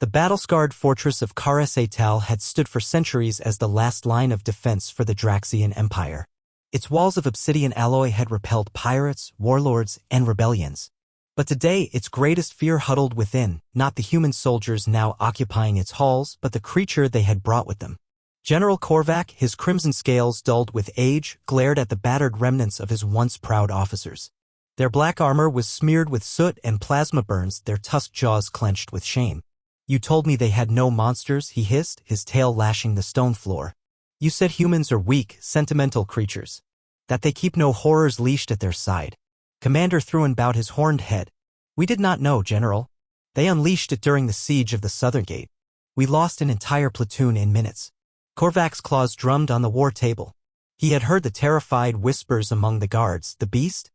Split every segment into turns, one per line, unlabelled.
The battle-scarred fortress of Kar-Es-Tal had stood for centuries as the last line of defense for the Draxian Empire. Its walls of obsidian alloy had repelled pirates, warlords, and rebellions. But today its greatest fear huddled within, not the human soldiers now occupying its halls, but the creature they had brought with them. General Korvac, his crimson scales dulled with age, glared at the battered remnants of his once proud officers. Their black armor was smeared with soot and plasma burns, their tusked jaws clenched with shame. "You told me they had no monsters," he hissed, his tail lashing the stone floor. "You said humans are weak, sentimental creatures. That they keep no horrors leashed at their side." Commander Thruin bowed his horned head. "We did not know, General. They unleashed it during the siege of the Southern Gate. We lost an entire platoon in minutes." Korvac's claws drummed on the war table. He had heard the terrified whispers among the guards. The beast?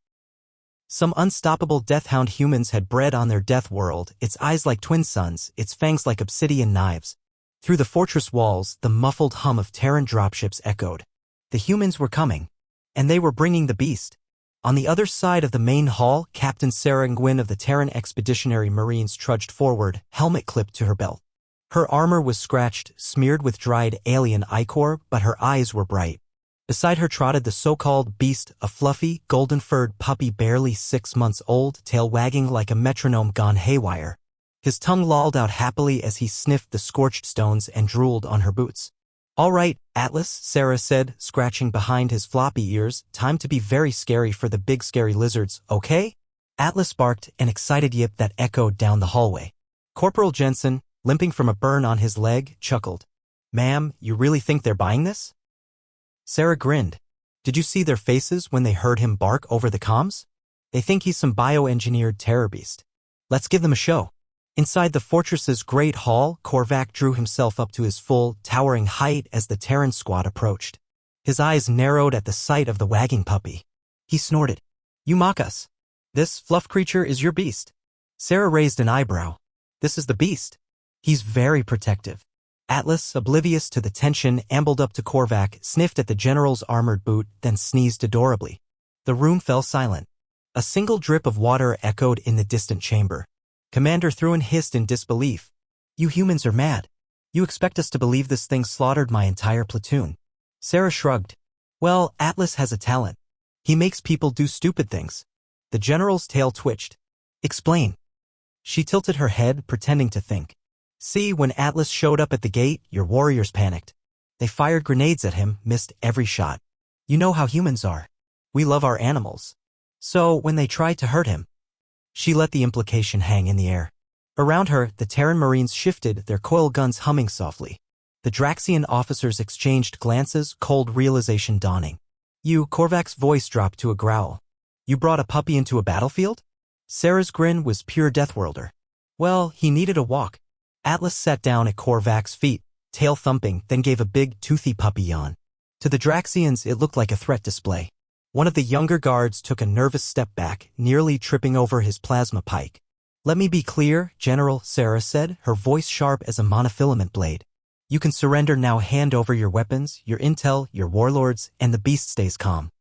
Some unstoppable death-hound humans had bred on their death world, its eyes like twin suns, its fangs like obsidian knives. Through the fortress walls, the muffled hum of Terran dropships echoed. The humans were coming. And they were bringing the beast. On the other side of the main hall, Captain Sarah Nguyen of the Terran Expeditionary Marines trudged forward, helmet clipped to her belt. Her armor was scratched, smeared with dried alien ichor, but her eyes were bright. Beside her trotted the so-called beast, a fluffy, golden-furred puppy barely 6 months old, tail wagging like a metronome gone haywire. His tongue lolled out happily as he sniffed the scorched stones and drooled on her boots. "All right, Atlas," Sarah said, scratching behind his floppy ears, "time to be very scary for the big scary lizards, okay?" Atlas barked, an excited yip that echoed down the hallway. Corporal Jensen, limping from a burn on his leg, chuckled. "Ma'am, you really think they're buying this?" Sarah grinned. "Did you see their faces when they heard him bark over the comms? They think he's some bioengineered terror beast. Let's give them a show." Inside the fortress's great hall, Korvac drew himself up to his full, towering height as the Terran squad approached. His eyes narrowed at the sight of the wagging puppy. He snorted. "You mock us. This fluff creature is your beast." Sarah raised an eyebrow. "This is the beast. He's very protective." Atlas, oblivious to the tension, ambled up to Korvac, sniffed at the general's armored boot, then sneezed adorably. The room fell silent. A single drip of water echoed in the distant chamber. Commander Thruin hissed in disbelief. "You humans are mad. You expect us to believe this thing slaughtered my entire platoon." Sarah shrugged. "Well, Atlas has a talent. He makes people do stupid things." The general's tail twitched. "Explain." She tilted her head, pretending to think. "See, when Atlas showed up at the gate, your warriors panicked. They fired grenades at him, missed every shot. You know how humans are. We love our animals. So, when they tried to hurt him..." She let the implication hang in the air. Around her, the Terran Marines shifted, their coil guns humming softly. The Draxian officers exchanged glances, cold realization dawning. "You," Korvac's voice dropped to a growl. "You brought a puppy into a battlefield?" Sarah's grin was pure Deathworlder. "Well, he needed a walk." Atlas sat down at Korvac's feet, tail thumping, then gave a big, toothy puppy yawn. To the Draxians, it looked like a threat display. One of the younger guards took a nervous step back, nearly tripping over his plasma pike. "Let me be clear, General," Sarah said, her voice sharp as a monofilament blade. "You can surrender now. Hand over your weapons, your intel, your warlords, and the beast stays calm.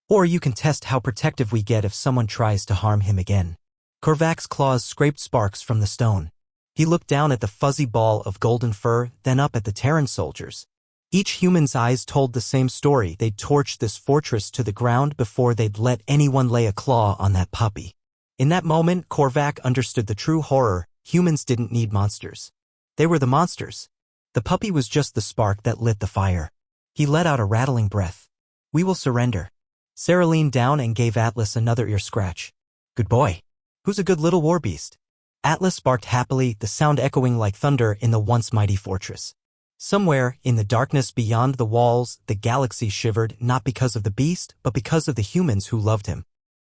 Or you can test how protective we get if someone tries to harm him again." Korvac's claws scraped sparks from the stone. He looked down at the fuzzy ball of golden fur, then up at the Terran soldiers. Each human's eyes told the same story. They'd torched this fortress to the ground before they'd let anyone lay a claw on that puppy. In that moment, Korvac understood the true horror. Humans didn't need monsters. They were the monsters. The puppy was just the spark that lit the fire. He let out a rattling breath. "We will surrender." Sarah leaned down and gave Atlas another ear scratch. "Good boy. Who's a good little war beast?" Atlas barked happily, the sound echoing like thunder in the once mighty fortress. Somewhere, in the darkness beyond the walls, the galaxy shivered, not because of the beast, but because of the humans who loved him.